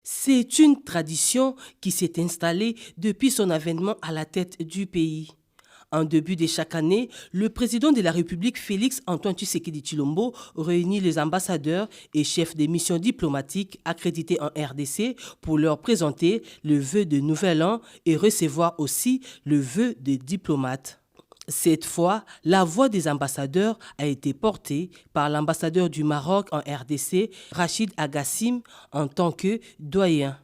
C'est une tradition qui s'est installée depuis son avènement à la tête du pays. En début de chaque année, le président de la République, Félix Antoine Tshisekedi Tshilombo, réunit les ambassadeurs et chefs des missions diplomatiques accrédités en RDC pour leur présenter le vœu de nouvel an et recevoir aussi le vœu des diplomates. Cette fois, la voix des ambassadeurs a été portée par l'ambassadeur du Maroc en RDC, Rachid Agassim, en tant que doyen.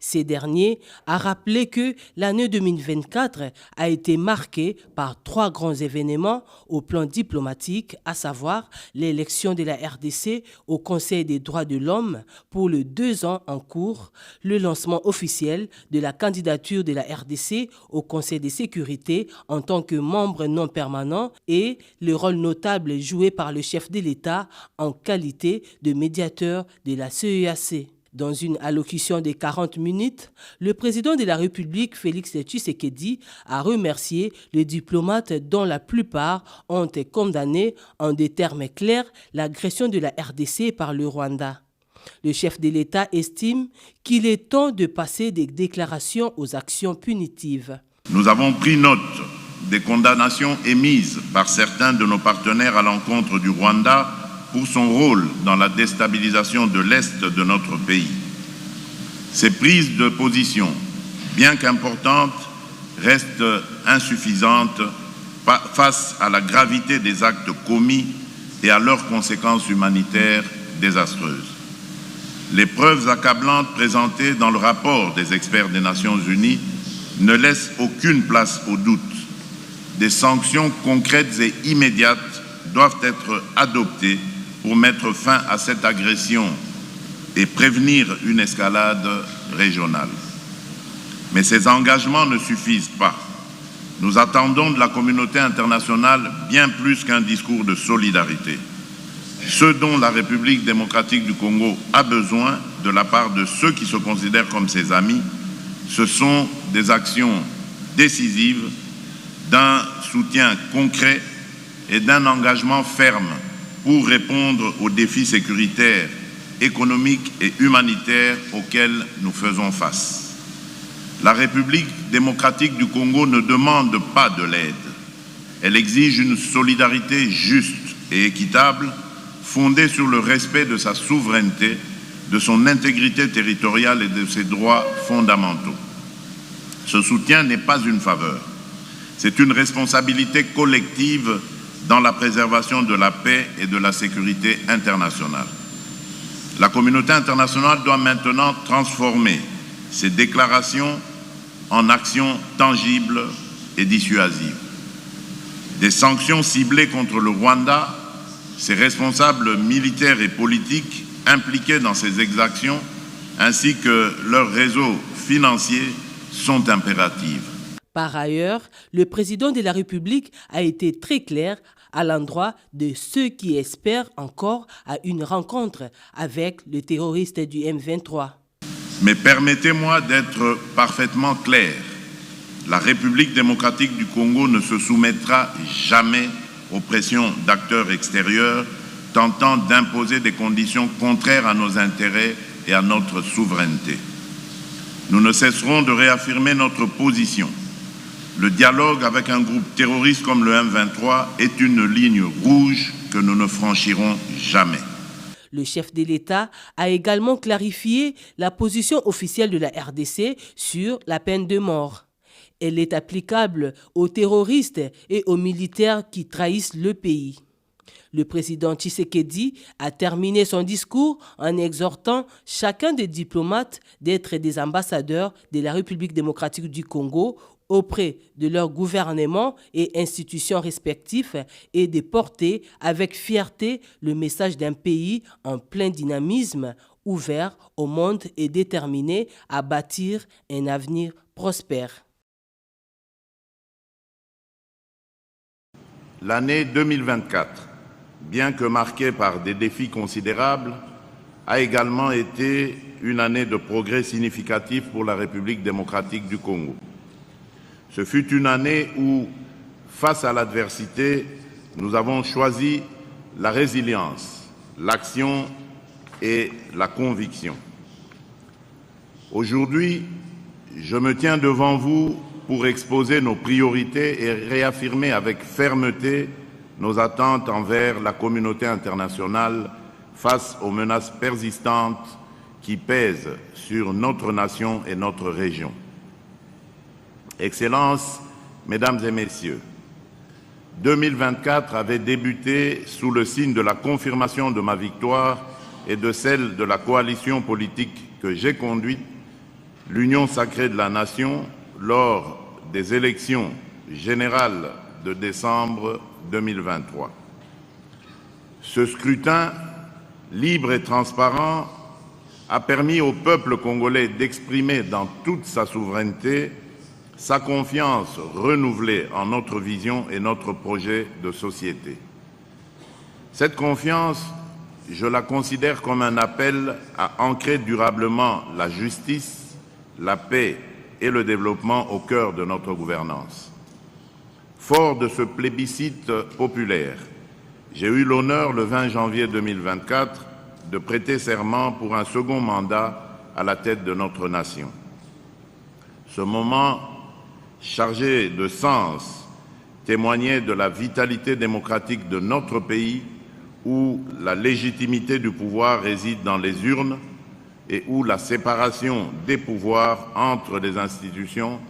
Ces derniers a rappelé que l'année 2024 a été marquée par 3 grands événements au plan diplomatique, à savoir l'élection de la RDC au Conseil des droits de l'homme pour les 2 ans en cours, le lancement officiel de la candidature de la RDC au Conseil de sécurité en tant que membre non permanent et le rôle notable joué par le chef de l'État en qualité de médiateur de la CEAC. Dans une allocution de 40 minutes, le président de la République, Félix Tshisekedi, a remercié les diplomates dont la plupart ont condamné en des termes clairs l'agression de la RDC par le Rwanda. Le chef de l'État estime qu'il est temps de passer des déclarations aux actions punitives. Nous avons pris note des condamnations émises par certains de nos partenaires à l'encontre du Rwanda pour son rôle dans la déstabilisation de l'Est de notre pays. Ces prises de position, bien qu'importantes, restent insuffisantes face à la gravité des actes commis et à leurs conséquences humanitaires désastreuses. Les preuves accablantes présentées dans le rapport des experts des Nations Unies ne laissent aucune place au doute. Des sanctions concrètes et immédiates doivent être adoptées pour mettre fin à cette agression et prévenir une escalade régionale. Mais ces engagements ne suffisent pas. Nous attendons de la communauté internationale bien plus qu'un discours de solidarité. Ce dont la République démocratique du Congo a besoin de la part de ceux qui se considèrent comme ses amis, ce sont des actions décisives, d'un soutien concret et d'un engagement ferme pour répondre aux défis sécuritaires, économiques et humanitaires auxquels nous faisons face. La République démocratique du Congo ne demande pas de l'aide. Elle exige une solidarité juste et équitable, fondée sur le respect de sa souveraineté, de son intégrité territoriale et de ses droits fondamentaux. Ce soutien n'est pas une faveur. C'est une responsabilité collective dans la préservation de la paix et de la sécurité internationale. La communauté internationale doit maintenant transformer ces déclarations en actions tangibles et dissuasives. Des sanctions ciblées contre le Rwanda, ses responsables militaires et politiques impliqués dans ces exactions, ainsi que leurs réseaux financiers sont impératives. Par ailleurs, le président de la République a été très clair à l'endroit de ceux qui espèrent encore à une rencontre avec le terroriste du M23. Mais permettez-moi d'être parfaitement clair. La République démocratique du Congo ne se soumettra jamais aux pressions d'acteurs extérieurs tentant d'imposer des conditions contraires à nos intérêts et à notre souveraineté. Nous ne cesserons de réaffirmer notre position. Le dialogue avec un groupe terroriste comme le M23 est une ligne rouge que nous ne franchirons jamais. Le chef de l'État a également clarifié la position officielle de la RDC sur la peine de mort. Elle est applicable aux terroristes et aux militaires qui trahissent le pays. Le président Tshisekedi a terminé son discours en exhortant chacun des diplomates d'être des ambassadeurs de la République démocratique du Congo auprès de leurs gouvernements et institutions respectifs et de porter avec fierté le message d'un pays en plein dynamisme, ouvert au monde et déterminé à bâtir un avenir prospère. L'année 2024, bien que marquée par des défis considérables, a également été une année de progrès significatif pour la République démocratique du Congo. Ce fut une année où, face à l'adversité, nous avons choisi la résilience, l'action et la conviction. Aujourd'hui, je me tiens devant vous pour exposer nos priorités et réaffirmer avec fermeté nos attentes envers la communauté internationale face aux menaces persistantes qui pèsent sur notre nation et notre région. Excellences, Mesdames et Messieurs, 2024 avait débuté sous le signe de la confirmation de ma victoire et de celle de la coalition politique que j'ai conduite, l'Union sacrée de la Nation, lors des élections générales de décembre 2023. Ce scrutin, libre et transparent, a permis au peuple congolais d'exprimer dans toute sa souveraineté sa confiance renouvelée en notre vision et notre projet de société. Cette confiance, je la considère comme un appel à ancrer durablement la justice, la paix et le développement au cœur de notre gouvernance. Fort de ce plébiscite populaire, j'ai eu l'honneur le 20 janvier 2024 de prêter serment pour un second mandat à la tête de notre nation. Ce moment chargé de sens témoignait de la vitalité démocratique de notre pays où la légitimité du pouvoir réside dans les urnes et où la séparation des pouvoirs entre les institutions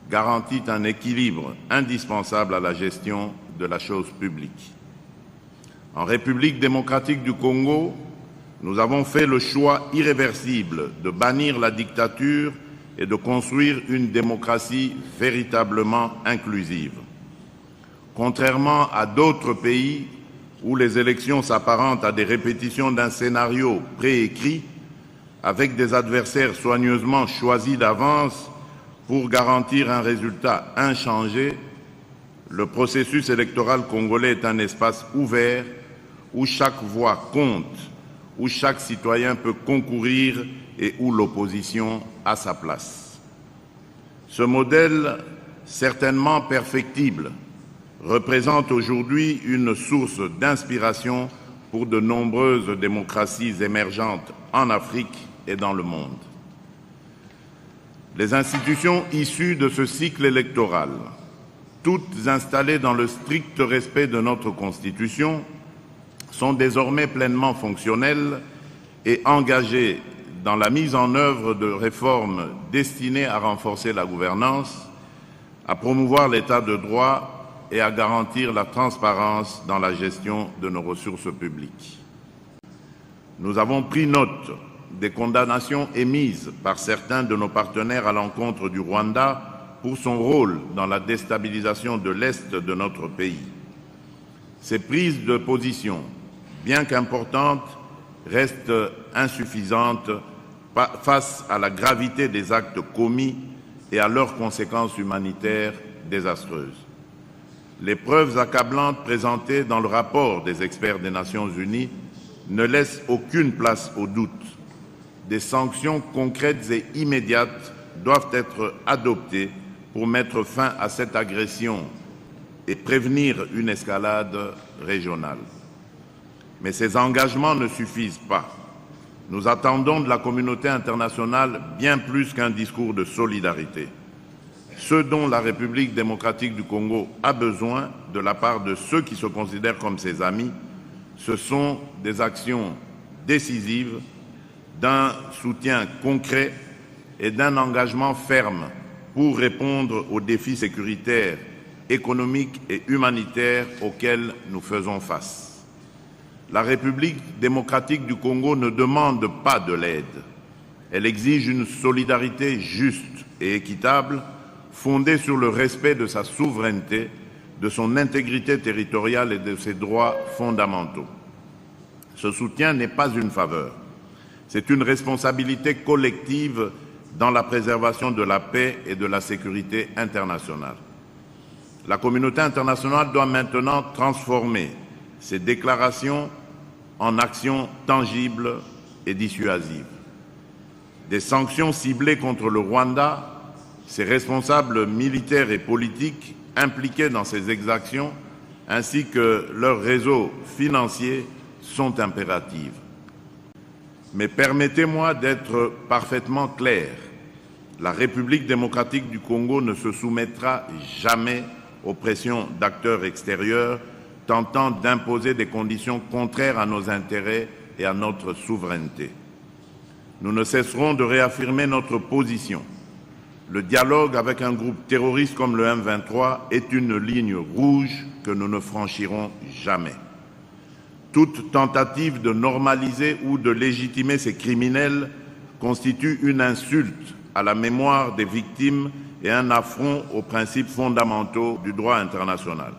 garantit un équilibre indispensable à la gestion de la chose publique. En République démocratique du Congo, nous avons fait le choix irréversible de bannir la dictature et de construire une démocratie véritablement inclusive. Contrairement à d'autres pays où les élections s'apparentent à des répétitions d'un scénario préécrit, avec des adversaires soigneusement choisis d'avance pour garantir un résultat inchangé, le processus électoral congolais est un espace ouvert où chaque voix compte, où chaque citoyen peut concourir et où l'opposition a sa place. Ce modèle, certainement perfectible, représente aujourd'hui une source d'inspiration pour de nombreuses démocraties émergentes en Afrique et dans le monde. Les institutions issues de ce cycle électoral, toutes installées dans le strict respect de notre Constitution, sont désormais pleinement fonctionnelles et engagées dans la mise en œuvre de réformes destinées à renforcer la gouvernance, à promouvoir l'état de droit et à garantir la transparence dans la gestion de nos ressources publiques. Nous avons pris note des condamnations émises par certains de nos partenaires à l'encontre du Rwanda pour son rôle dans la déstabilisation de l'Est de notre pays. Ces prises de position, bien qu'importantes, restent insuffisantes face à la gravité des actes commis et à leurs conséquences humanitaires désastreuses. Les preuves accablantes présentées dans le rapport des experts des Nations Unies ne laissent aucune place au doute. Des sanctions concrètes et immédiates doivent être adoptées pour mettre fin à cette agression et prévenir une escalade régionale. Mais ces engagements ne suffisent pas. Nous attendons de la communauté internationale bien plus qu'un discours de solidarité. Ce dont la République démocratique du Congo a besoin de la part de ceux qui se considèrent comme ses amis, ce sont des actions décisives, d'un soutien concret et d'un engagement ferme pour répondre aux défis sécuritaires, économiques et humanitaires auxquels nous faisons face. La République démocratique du Congo ne demande pas de l'aide. Elle exige une solidarité juste et équitable, fondée sur le respect de sa souveraineté, de son intégrité territoriale et de ses droits fondamentaux. Ce soutien n'est pas une faveur. C'est une responsabilité collective dans la préservation de la paix et de la sécurité internationale. La communauté internationale doit maintenant transformer ces déclarations en actions tangibles et dissuasives. Des sanctions ciblées contre le Rwanda, ses responsables militaires et politiques impliqués dans ces exactions, ainsi que leurs réseaux financiers sont impératives. Mais permettez-moi d'être parfaitement clair. La République démocratique du Congo ne se soumettra jamais aux pressions d'acteurs extérieurs tentant d'imposer des conditions contraires à nos intérêts et à notre souveraineté. Nous ne cesserons de réaffirmer notre position. Le dialogue avec un groupe terroriste comme le M23 est une ligne rouge que nous ne franchirons jamais. Toute tentative de normaliser ou de légitimer ces criminels constitue une insulte à la mémoire des victimes et un affront aux principes fondamentaux du droit international.